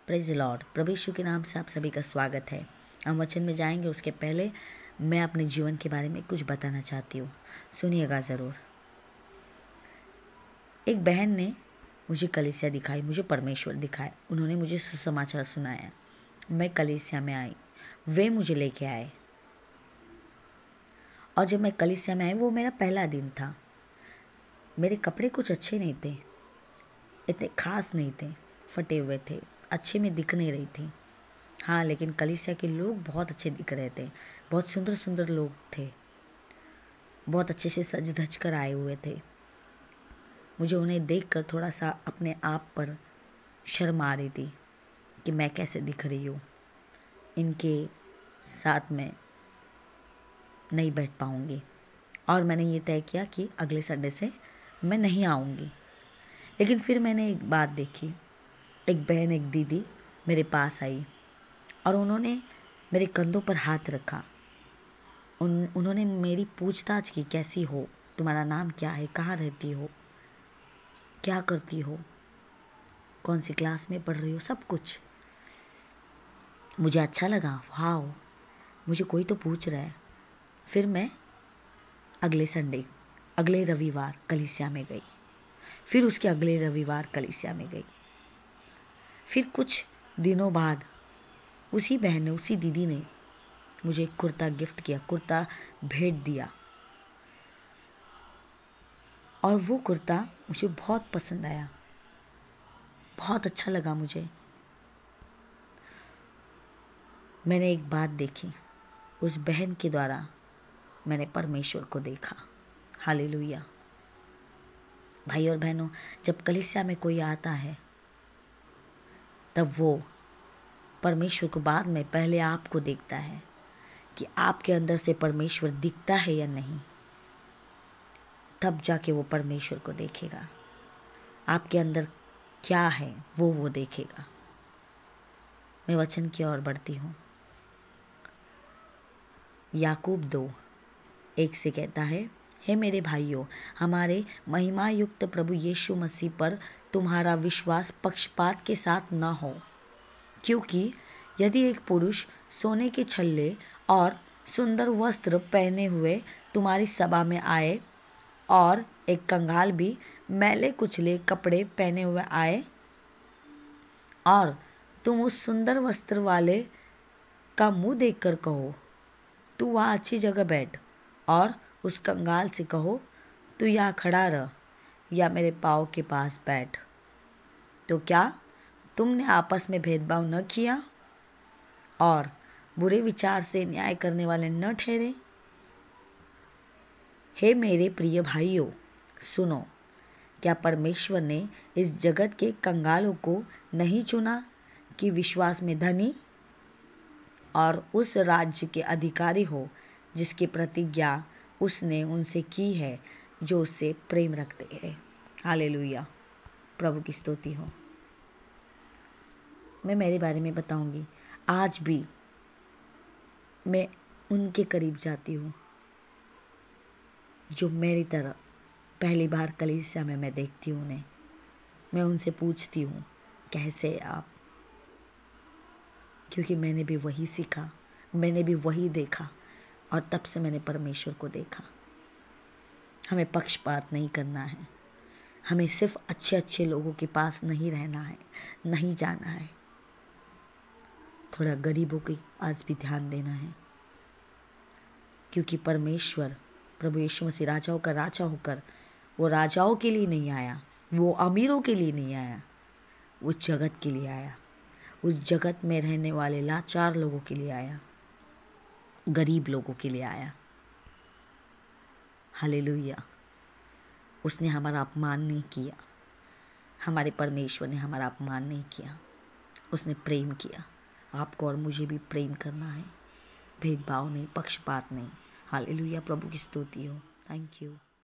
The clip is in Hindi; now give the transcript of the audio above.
Praise Lord. प्रभु यीशु के नाम से आप सभी का स्वागत है। हम वचन में जाएंगे, उसके पहले मैं अपने जीवन के बारे में कुछ बताना चाहती हूँ, सुनिएगा ज़रूर। एक बहन ने मुझे कलीसिया दिखाई, मुझे परमेश्वर दिखाए, उन्होंने मुझे सुसमाचार सुनाया। मैं कलीसिया में आई, वे मुझे लेके आए और जब मैं कलीसिया में आई, वो मेरा पहला दिन था। मेरे कपड़े कुछ अच्छे नहीं थे, इतने खास नहीं थे, फटे हुए थे, अच्छे में दिख नहीं रही थी। हाँ, लेकिन कलीसिया के लोग बहुत अच्छे दिख रहे थे, बहुत सुंदर सुंदर लोग थे, बहुत अच्छे से सज धज कर आए हुए थे। मुझे उन्हें देखकर थोड़ा सा अपने आप पर शर्म आ रही थी कि मैं कैसे दिख रही हूँ, इनके साथ में नहीं बैठ पाऊँगी। और मैंने ये तय किया कि अगले संडे से मैं नहीं आऊँगी। लेकिन फिर मैंने एक बात देखी, एक बहन, एक दीदी मेरे पास आई और उन्होंने मेरे कंधों पर हाथ रखा। उन्होंने मेरी पूछताछ की, कैसी हो, तुम्हारा नाम क्या है, कहाँ रहती हो, क्या करती हो, कौन सी क्लास में पढ़ रही हो, सब कुछ। मुझे अच्छा लगा, वाह, मुझे कोई तो पूछ रहा है। फिर मैं अगले रविवार कलीसिया में गई, फिर उसके अगले रविवार कलीसिया में गई। फिर कुछ दिनों बाद उसी बहन ने, उसी दीदी ने मुझे कुर्ता गिफ्ट किया, कुर्ता भेंट दिया और वो कुर्ता मुझे बहुत पसंद आया, बहुत अच्छा लगा मुझे। मैंने एक बात देखी, उस बहन के द्वारा मैंने परमेश्वर को देखा। हालेलुया। भाई और बहनों, जब कलीसिया में कोई आता है तब वो परमेश्वर को बाद में पहले आपको देखता है कि आपके अंदर से परमेश्वर दिखता है या नहीं, तब जाके वो परमेश्वर को देखेगा। आपके अंदर क्या है वो देखेगा। मैं वचन की ओर बढ़ती हूँ। याकूब 2:1 से कहता है, हे मेरे भाइयों, हमारे महिमा युक्त प्रभु यीशु मसीह पर तुम्हारा विश्वास पक्षपात के साथ न हो। क्योंकि यदि एक पुरुष सोने के छल्ले और सुंदर वस्त्र पहने हुए तुम्हारी सभा में आए और एक कंगाल भी मैले कुचले कपड़े पहने हुए आए और तुम उस सुंदर वस्त्र वाले का मुंह देखकर कहो, तू वहाँ अच्छी जगह बैठ, और उस कंगाल से कहो, तू यहाँ खड़ा रह या मेरे पाँव के पास बैठ, तो क्या तुमने आपस में भेदभाव न किया और बुरे विचार से न्याय करने वाले न ठहरे? हे मेरे प्रिय भाइयों, सुनो, क्या परमेश्वर ने इस जगत के कंगालों को नहीं चुना कि विश्वास में धनी और उस राज्य के अधिकारी हो जिसकी प्रतिज्ञा उसने उनसे की है जो उससे प्रेम रखते हैं। हालेलुया, प्रभु की स्तुति हो। मैं मेरे बारे में बताऊंगी। आज भी मैं उनके करीब जाती हूँ जो मेरी तरह पहली बार कलीसिया में मैं देखती हूँ उन्हें। मैं उनसे पूछती हूँ, कैसे आप? क्योंकि मैंने भी वही सीखा, मैंने भी वही देखा और तब से मैंने परमेश्वर को देखा। हमें पक्षपात नहीं करना है, हमें सिर्फ अच्छे अच्छे लोगों के पास नहीं रहना है, नहीं जाना है। थोड़ा गरीबों के पास भी ध्यान देना है, क्योंकि परमेश्वर प्रभु यीशु मसीह राजाओं का राजा होकर वो राजाओं के लिए नहीं आया, वो अमीरों के लिए नहीं आया, वो जगत के लिए आया। उस जगत में रहने वाले लाचार लोगों के लिए आया, गरीब लोगों के लिए आया। हालेलुया। उसने हमारा अपमान नहीं किया, हमारे परमेश्वर ने हमारा अपमान नहीं किया, उसने प्रेम किया। आपको और मुझे भी प्रेम करना है, भेदभाव नहीं, पक्षपात नहीं। हालेलुया, प्रभु की स्तुति हो। Thank you.